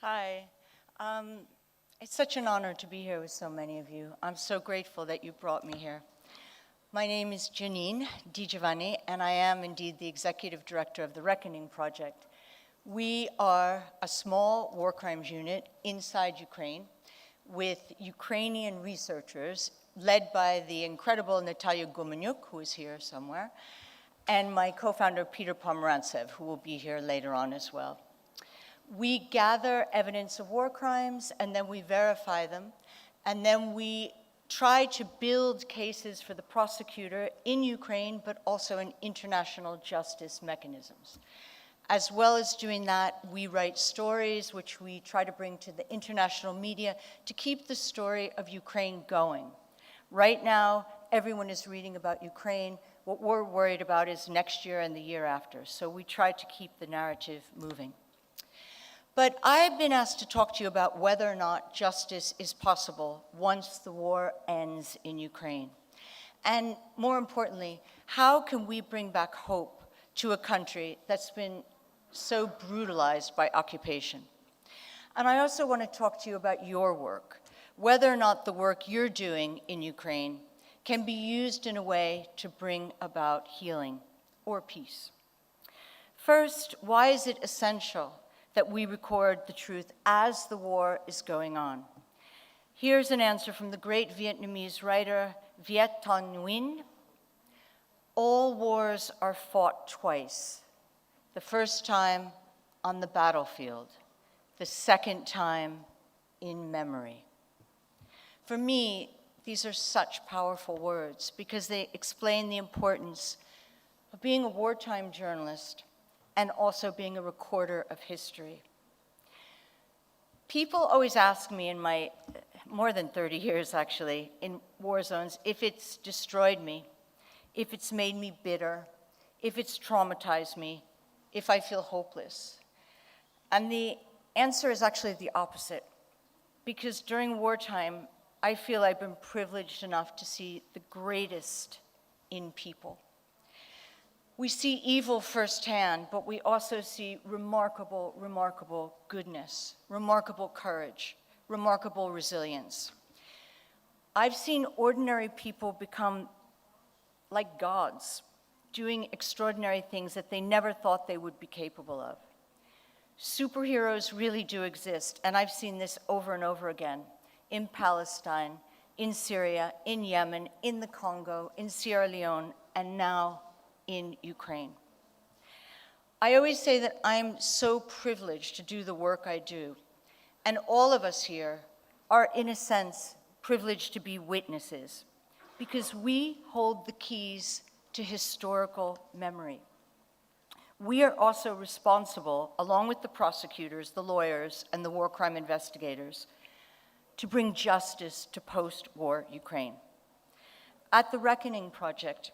Hi. It's such an honor to be here with so many of you. I'm so grateful that you brought me here. My name is Janine di Giovanni, and I am indeed the executive director of the Reckoning Project. We are a small war crimes unit inside Ukraine with Ukrainian researchers led by the incredible Natalia Gumenyuk, who is here somewhere, and my co-founder Peter Pomerantsev, who will be here later on as well. We gather evidence of war crimes, and then we verify them, and then we try to build cases for the prosecutor in Ukraine, but also in international justice mechanisms. As well as doing that, we write stories which we try to bring to the international media to keep the story of Ukraine going. Right now, everyone is reading about Ukraine. What we're worried about is next year and the year after, so we try to keep the narrative moving. But I've been asked to talk to you about whether or not justice is possible once the war ends in Ukraine. And more importantly, how can we bring back hope to a country that's been so brutalized by occupation? And I also want to talk to you about your work, whether or not the work you're doing in Ukraine can be used in a way to bring about healing or peace. First, why is it essential that we record the truth as the war is going on? Here's an answer from the great Vietnamese writer Viet Thanh Nguyen. All wars are fought twice. The first time on the battlefield, the second time in memory. For me, these are such powerful words because they explain the importance of being a wartime journalist and also being a recorder of history. People always ask me in my more than 30 years actually in war zones if it's destroyed me, if it's made me bitter, if it's traumatized me, if I feel hopeless. And the answer is actually the opposite, because during wartime, I feel I've been privileged enough to see the greatest in people. We see evil firsthand, but we also see remarkable, remarkable goodness, remarkable courage, remarkable resilience. I've seen ordinary people become like gods, doing extraordinary things that they never thought they would be capable of. Superheroes really do exist, and I've seen this over and over again in Palestine, in Syria, in Yemen, in the Congo, in Sierra Leone, and now in Ukraine. I always say that I'm so privileged to do the work I do, and all of us here are, in a sense, privileged to be witnesses, because we hold the keys to historical memory. We are also responsible, along with the prosecutors, the lawyers, and the war crime investigators, to bring justice to post-war Ukraine. At the Reckoning Project,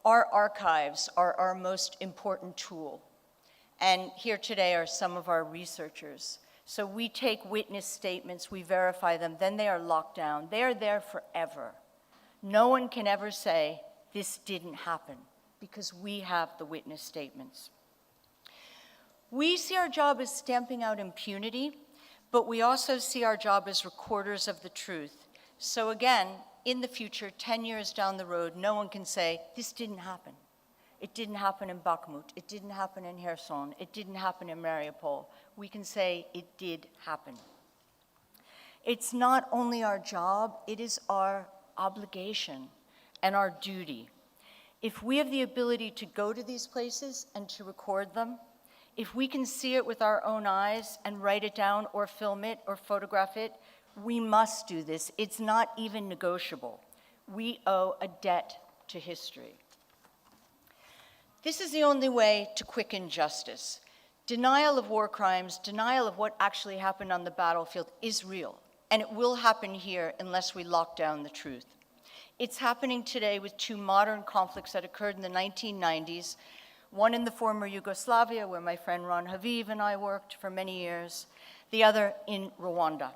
our archives are our most important tool. And here today are some of our researchers. So we take witness statements, we verify them, then they are locked down. They are there forever. No one can ever say, this didn't happen, because we have the witness statements. We see our job as stamping out impunity, but we also see our job as recorders of the truth. So again, in the future, 10 years down the road, no one can say, this didn't happen. It didn't happen in Bakhmut. It didn't happen in Kherson. It didn't happen in Mariupol. We can say it did happen. It's not only our job, it is our obligation and our duty. If we have the ability to go to these places and to record them, if we can see it with our own eyes and write it down or film it or photograph it, we must do this. It's not even negotiable. We owe a debt to history. This is the only way to quicken justice. Denial of war crimes, denial of what actually happened on the battlefield is real, and it will happen here unless we lock down the truth. It's happening today with two modern conflicts that occurred in the 1990s, one in the former Yugoslavia, where my friend Ron Haviv and I worked for many years, the other in Rwanda.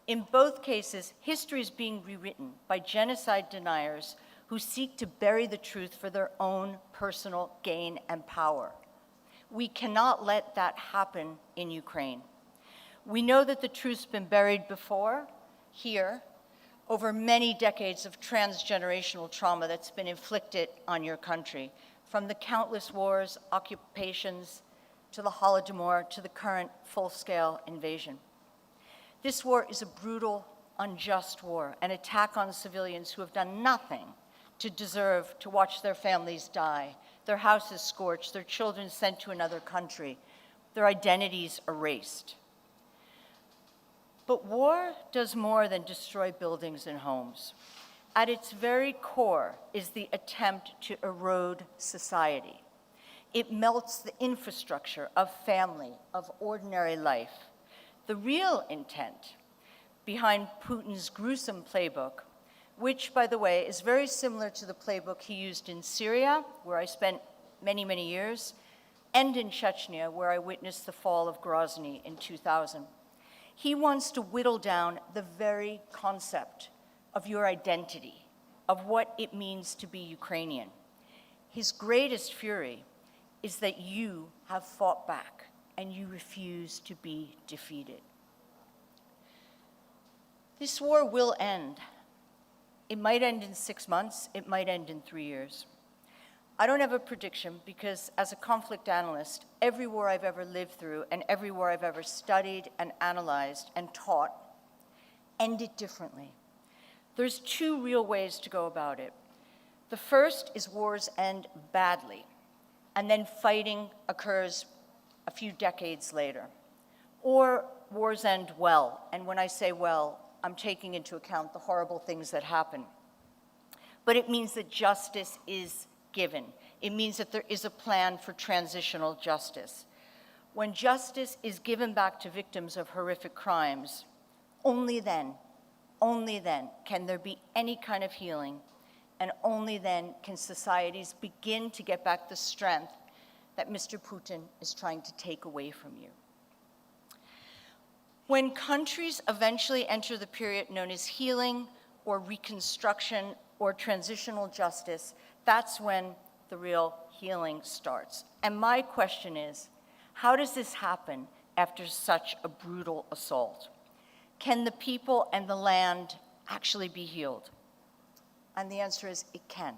In both cases, history is being rewritten by genocide deniers who seek to bury the truth for their own personal gain and power. We cannot let that happen in Ukraine. We know that the truth's been buried before, here, over many decades of transgenerational trauma that's been inflicted on your country, from the countless wars, occupations, to the Holodomor, to the current full-scale invasion. This war is a brutal, unjust war, an attack on civilians who have done nothing to deserve to watch their families die, their houses scorched, their children sent to another country, their identities erased. But war does more than destroy buildings and homes. At its very core is the attempt to erode society. It melts the infrastructure of family, of ordinary life. The real intent behind Putin's gruesome playbook, which, by the way, is very similar to the playbook he used in Syria, where I spent many, many years, and in Chechnya, where I witnessed the fall of Grozny in 2000. He wants to whittle down the very concept of your identity, of what it means to be Ukrainian. His greatest fury is that you have fought back and you refuse to be defeated. This war will end. It might end in 6 months, it might end in 3 years. I don't have a prediction because as a conflict analyst, every war I've ever lived through and every war I've ever studied and analyzed and taught ended differently. There's two real ways to go about it. The first is wars end badly, and then fighting occurs a few decades later. Or wars end well, and when I say well, I'm taking into account the horrible things that happen. But it means that justice is given. It means that there is a plan for transitional justice. When justice is given back to victims of horrific crimes, only then can there be any kind of healing, and only then can societies begin to get back the strength that Mr. Putin is trying to take away from you. When countries eventually enter the period known as healing or reconstruction or transitional justice, that's when the real healing starts. And my question is, how does this happen after such a brutal assault? Can the people and the land actually be healed? And the answer is, it can.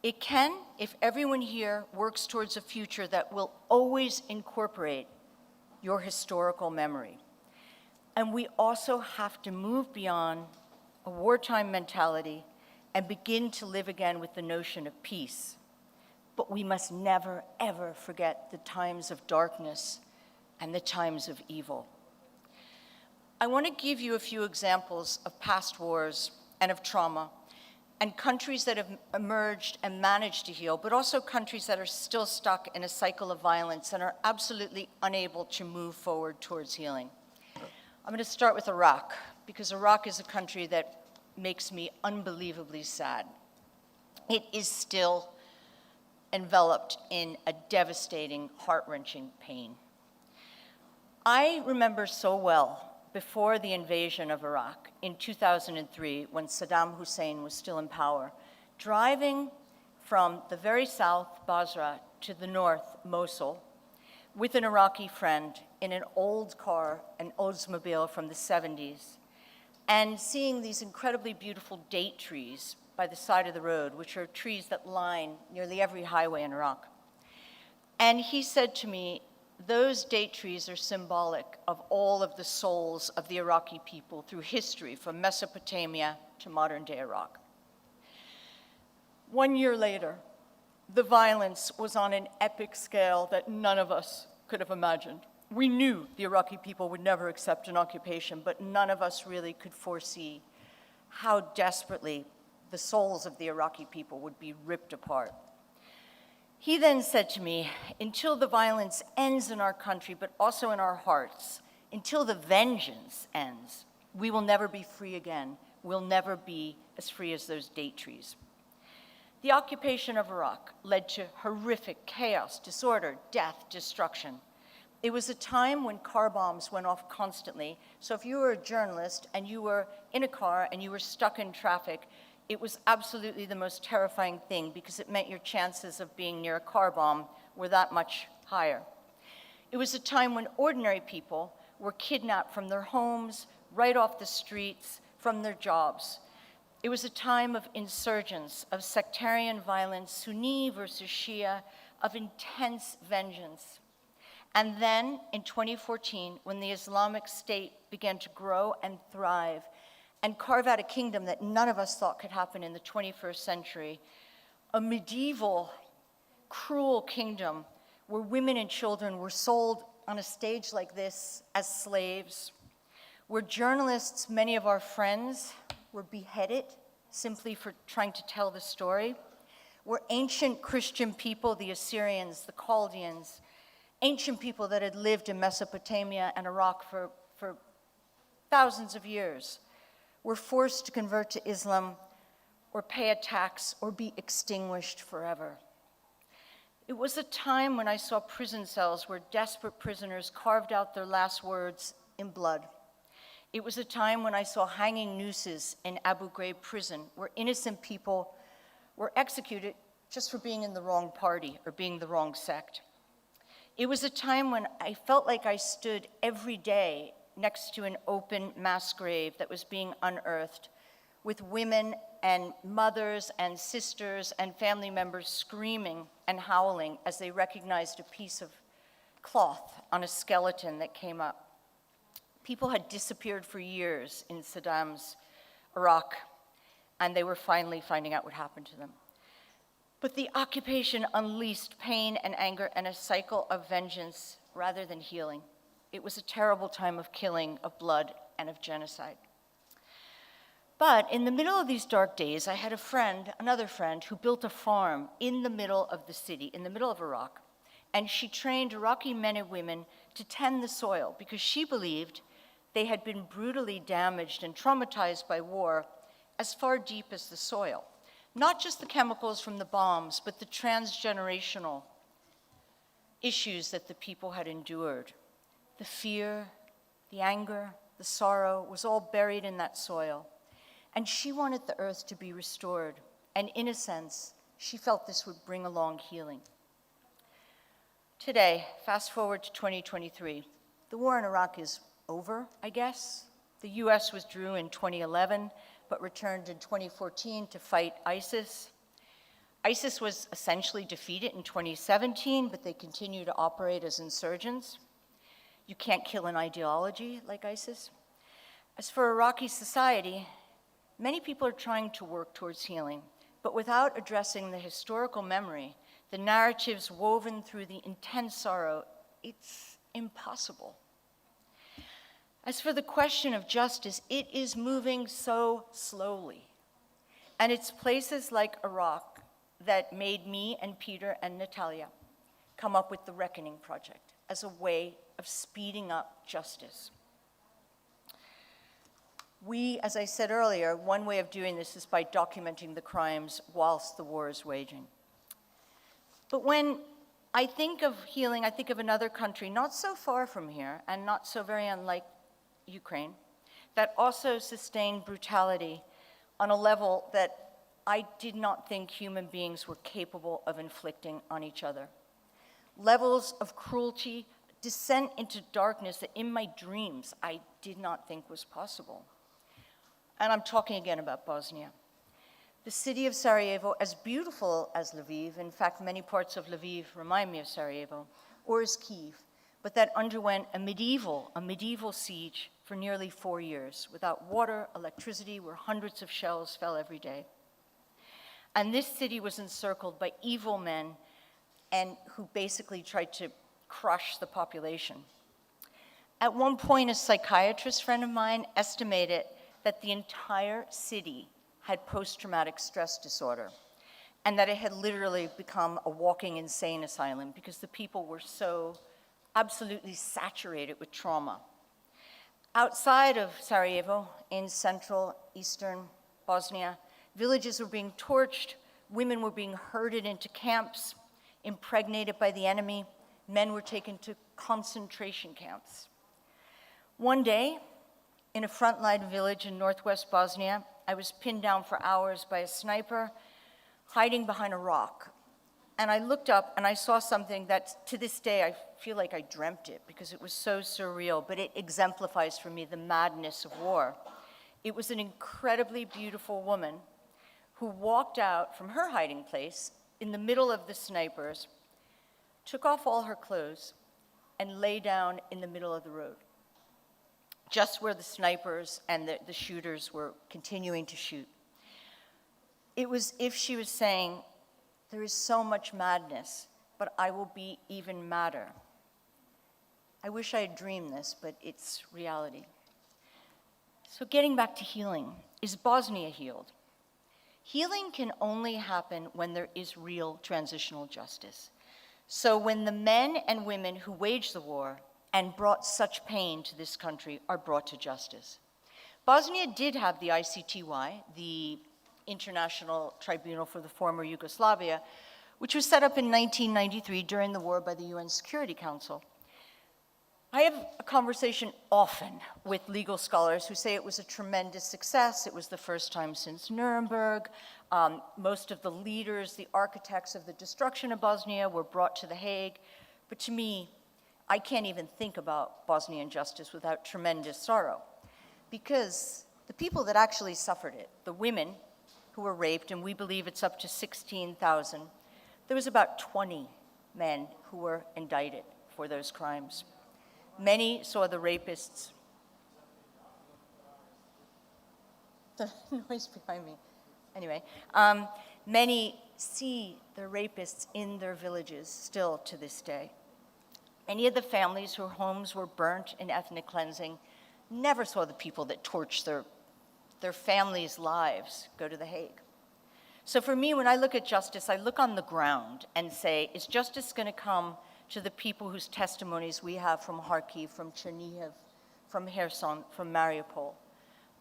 It can if everyone here works towards a future that will always incorporate your historical memory. And we also have to move beyond a wartime mentality and begin to live again with the notion of peace. But we must never, ever forget the times of darkness and the times of evil. I want to give you a few examples of past wars and of trauma, and countries that have emerged and managed to heal, but also countries that are still stuck in a cycle of violence and are absolutely unable to move forward towards healing. I'm going to start with Iraq, because Iraq is a country that makes me unbelievably sad. It is still enveloped in a devastating, heart-wrenching pain. I remember so well before the invasion of Iraq in 2003, when Saddam Hussein was still in power, driving from the very south, Basra, to the north, Mosul, with an Iraqi friend in an old car, an Oldsmobile from the 70s, and seeing these incredibly beautiful date trees by the side of the road, which are trees that line nearly every highway in Iraq. And he said to me, those date trees are symbolic of all of the souls of the Iraqi people through history, from Mesopotamia to modern-day Iraq. 1 year later, the violence was on an epic scale that none of us could have imagined. We knew the Iraqi people would never accept an occupation, but none of us really could foresee how desperately the souls of the Iraqi people would be ripped apart. He then said to me, until the violence ends in our country, but also in our hearts, until the vengeance ends, we will never be free again. We'll never be as free as those date trees. The occupation of Iraq led to horrific chaos, disorder, death, destruction. It was a time when car bombs went off constantly. So if you were a journalist and you were in a car and you were stuck in traffic, it was absolutely the most terrifying thing because it meant your chances of being near a car bomb were that much higher. It was a time when ordinary people were kidnapped from their homes, right off the streets, from their jobs. It was a time of insurgence, of sectarian violence, Sunni versus Shia, of intense vengeance. And then in 2014, when the Islamic State began to grow and thrive and carve out a kingdom that none of us thought could happen in the 21st century, a medieval, cruel kingdom where women and children were sold on a stage like this as slaves, where journalists, many of our friends, were beheaded simply for trying to tell the story, where ancient Christian people, the Assyrians, the Chaldeans, ancient people that had lived in Mesopotamia and Iraq for thousands of years, were forced to convert to Islam or pay a tax or be extinguished forever. It was a time when I saw prison cells where desperate prisoners carved out their last words in blood. It was a time when I saw hanging nooses in Abu Ghraib prison, where innocent people were executed just for being in the wrong party or being the wrong sect. It was a time when I felt like I stood every day next to an open mass grave that was being unearthed, with women and mothers and sisters and family members screaming and howling as they recognized a piece of cloth on a skeleton that came up. People had disappeared for years in Saddam's Iraq, and they were finally finding out what happened to them. But the occupation unleashed pain and anger and a cycle of vengeance rather than healing. It was a terrible time of killing, of blood, and of genocide. But in the middle of these dark days, I had a friend, another friend, who built a farm in the middle of the city, in the middle of Iraq, and she trained Iraqi men and women to tend the soil because she believed they had been brutally damaged and traumatized by war as far deep as the soil. Not just the chemicals from the bombs, but the transgenerational issues that the people had endured. The fear, the anger, the sorrow was all buried in that soil. And she wanted the earth to be restored. And in a sense, she felt this would bring along healing. Today, fast forward to 2023, the war in Iraq is over, I guess. The US withdrew in 2011, but returned in 2014 to fight ISIS. ISIS was essentially defeated in 2017, but they continue to operate as insurgents. You can't kill an ideology like ISIS. As for Iraqi society, many people are trying to work towards healing, but without addressing the historical memory, the narratives woven through the intense sorrow, it's impossible. As for the question of justice, it is moving so slowly. And it's places like Iraq that made me and Peter and Natalia come up with the Reckoning Project as a way of speeding up justice. We, as I said earlier, one way of doing this is by documenting the crimes whilst the war is waging. But when I think of healing, I think of another country not so far from here and not so very unlike Ukraine, that also sustained brutality on a level that I did not think human beings were capable of inflicting on each other. Levels of cruelty, descent into darkness that in my dreams I did not think was possible. And I'm talking again about Bosnia. The city of Sarajevo, as beautiful as Lviv, in fact, many parts of Lviv remind me of Sarajevo, or as Kyiv, but that underwent a medieval siege for nearly 4 years, without water, electricity, where hundreds of shells fell every day. And this city was encircled by evil men and who basically tried to crush the population. At one point, a psychiatrist friend of mine estimated that the entire city had post-traumatic stress disorder, and that it had literally become a walking insane asylum because the people were so absolutely saturated with trauma. Outside of Sarajevo, in central, eastern Bosnia, villages were being torched, women were being herded into camps, impregnated by the enemy, men were taken to concentration camps. One day, in a frontline village in northwest Bosnia, I was pinned down for hours by a sniper hiding behind a rock. And I looked up and I saw something that to this day I feel like I dreamt it because it was so surreal, but it exemplifies for me the madness of war. It was an incredibly beautiful woman who walked out from her hiding place in the middle of the snipers, took off all her clothes, and lay down in the middle of the road, just where the snipers and the shooters were continuing to shoot. It was if she was saying, there is so much madness, but I will be even madder. I wish I had dreamed this, but it's reality. So getting back to healing, is Bosnia healed? Healing can only happen when there is real transitional justice. So when the men and women who waged the war and brought such pain to this country are brought to justice. Bosnia did have the ICTY, the International Tribunal for the Former Yugoslavia, which was set up in 1993 during the war by the UN Security Council. I have a conversation often with legal scholars who say it was a tremendous success. It was the first time since Nuremberg. Most of the leaders, the architects of the destruction of Bosnia were brought to The Hague. But to me, I can't even think about Bosnian justice without tremendous sorrow. Because the people that actually suffered it, the women who were raped, and we believe it's up to 16,000, there was about 20 men who were indicted for those crimes. Many saw the rapists. The noise behind me. Anyway, many see the rapists in their villages still to this day. Many of the families whose homes were burnt in ethnic cleansing never saw the people that torched their families' lives go to The Hague. So for me, when I look at justice, I look on the ground and say, is justice going to come to the people whose testimonies we have from Kharkiv, from Chernihiv, from Kherson, from Mariupol?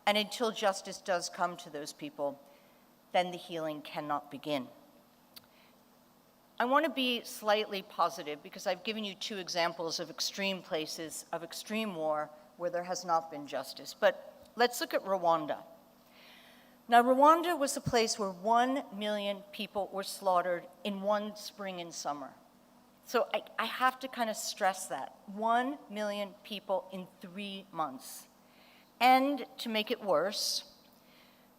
And until justice does come to those people, then the healing cannot begin. I want to be slightly positive because I've given you two examples of extreme places of extreme war where there has not been justice. But let's look at Rwanda. Now, Rwanda was a place where 1 million people were slaughtered in one spring and summer. So I have to kind of stress that. 1 million people in 3 months. And to make it worse,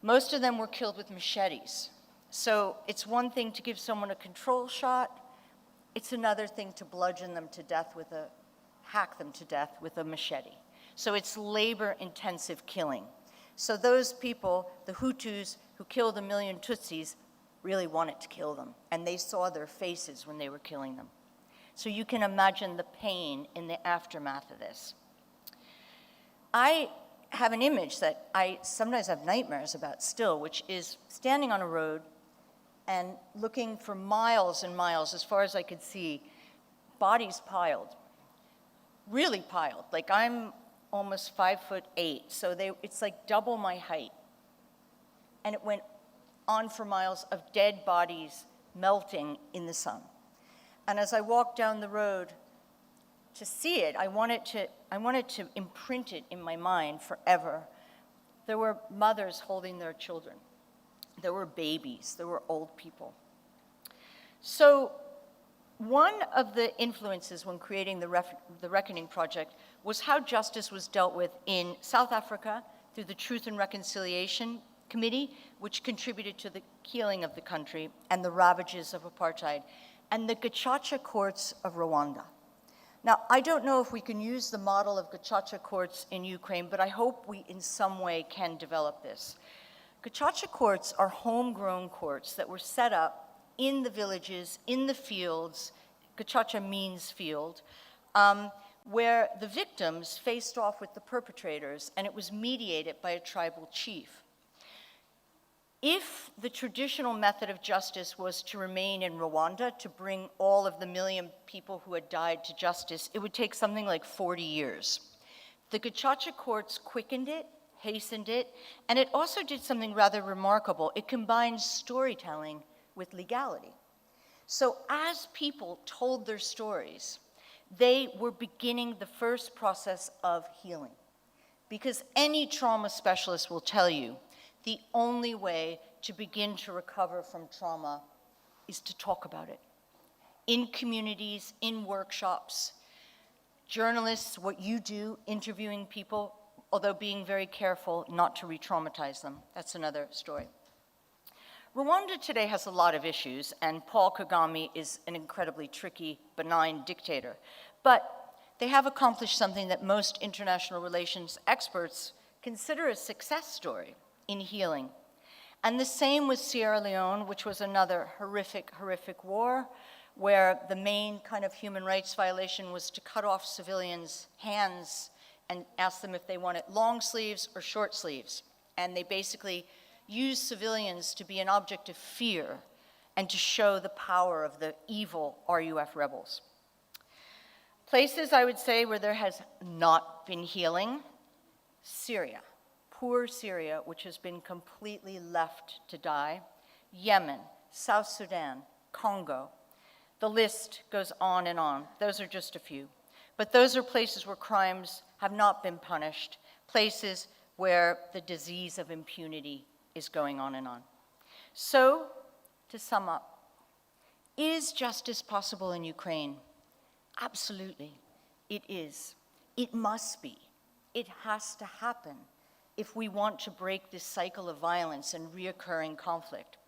most of them were killed with machetes. So it's one thing to give someone a control shot. It's another thing to bludgeon them to death hack them to death with a machete. So it's labor-intensive killing. So those people, the Hutus who killed 1 million Tutsis, really wanted to kill them. And they saw their faces when they were killing them. So you can imagine the pain in the aftermath of this. I have an image that I sometimes have nightmares about still, which is standing on a road and looking for miles and miles, as far as I could see, bodies piled, really piled. Like I'm almost 5'8", so it's like double my height. And it went on for miles of dead bodies melting in the sun. And as I walked down the road to see it, I wanted to imprint it in my mind forever. There were mothers holding their children. There were babies. There were old people. So one of the influences when creating the Reckoning Project was how justice was dealt with in South Africa through the Truth and Reconciliation Committee, which contributed to the healing of the country and the ravages of apartheid, and the Gacaca courts of Rwanda. Now, I don't know if we can use the model of Gacaca courts in Ukraine, but I hope we in some way can develop this. Gacaca courts are homegrown courts that were set up in the villages, in the fields, Gacaca means field, where the victims faced off with the perpetrators, and it was mediated by a tribal chief. If the traditional method of justice was to remain in Rwanda, to bring all of the 1 million people who had died to justice, it would take something like 40 years. The Gacaca courts quickened it, hastened it, and it also did something rather remarkable. It combined storytelling with legality. So as people told their stories, they were beginning the first process of healing. Because any trauma specialist will tell you the only way to begin to recover from trauma is to talk about it. in communities, in workshops. Journalists, what you do, interviewing people, although being very careful not to re-traumatize them. That's another story. Rwanda today has a lot of issues, and Paul Kagame is an incredibly tricky, benign dictator. But they have accomplished something that most international relations experts consider a success story in healing. And the same with Sierra Leone, which was another horrific, horrific war, where the main kind of human rights violation was to cut off civilians' hands and ask them if they wanted long sleeves or short sleeves. And they basically used civilians to be an object of fear and to show the power of the evil RUF rebels. Places, I would say, where there has not been healing: Syria, poor Syria, which has been completely left to die, Yemen, South Sudan, Congo. The list goes on and on. Those are just a few. But those are places where crimes have not been punished, places where the disease of impunity is going on and on. So, to sum up, is justice possible in Ukraine? Absolutely, it is. It must be. It has to happen if we want to break this cycle of violence and reoccurring conflict.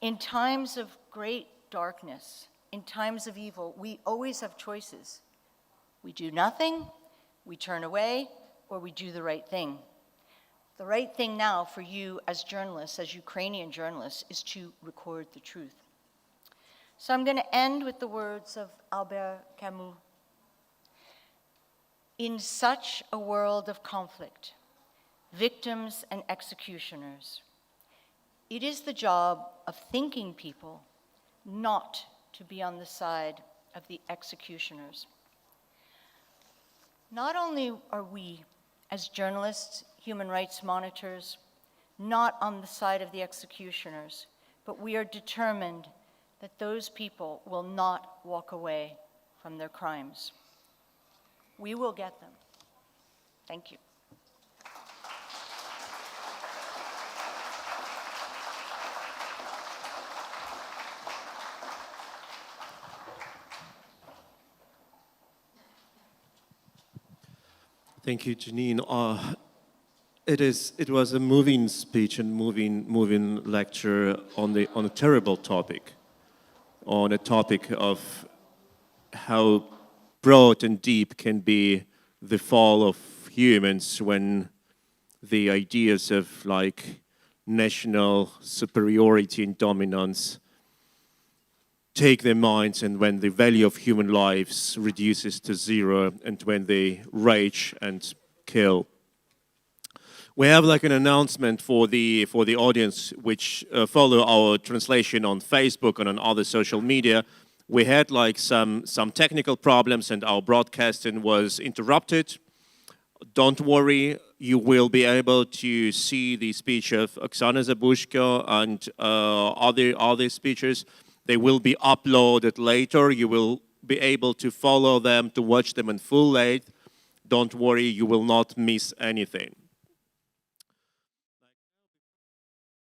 In times of great darkness, in times of evil, we always have choices. We do nothing, we turn away, or we do the right thing. The right thing now for you as journalists, as Ukrainian journalists, is to record the truth. So I'm going to end with the words of Albert Camus. In such a world of conflict, victims and executioners, it is the job of thinking people not to be on the side of the executioners. Not only are we, as journalists, human rights monitors, not on the side of the executioners, but we are determined that those people will not walk away from their crimes. We will get them. Thank you. Thank you, Janine. It was a moving speech and moving lecture on a terrible topic, on a topic of how broad and deep can be the fall of humans when the ideas of like national superiority and dominance take their minds, and when the value of human lives reduces to zero, and when they rage and kill. We have like an announcement for the audience which follow our translation on Facebook and on other social media. We had like some technical problems and our broadcasting was interrupted. Don't worry, you will be able to see the speech of Oksana Zabushko and other speeches. They will be uploaded later. You will be able to follow them, to watch them in full length. Don't worry, you will not miss anything.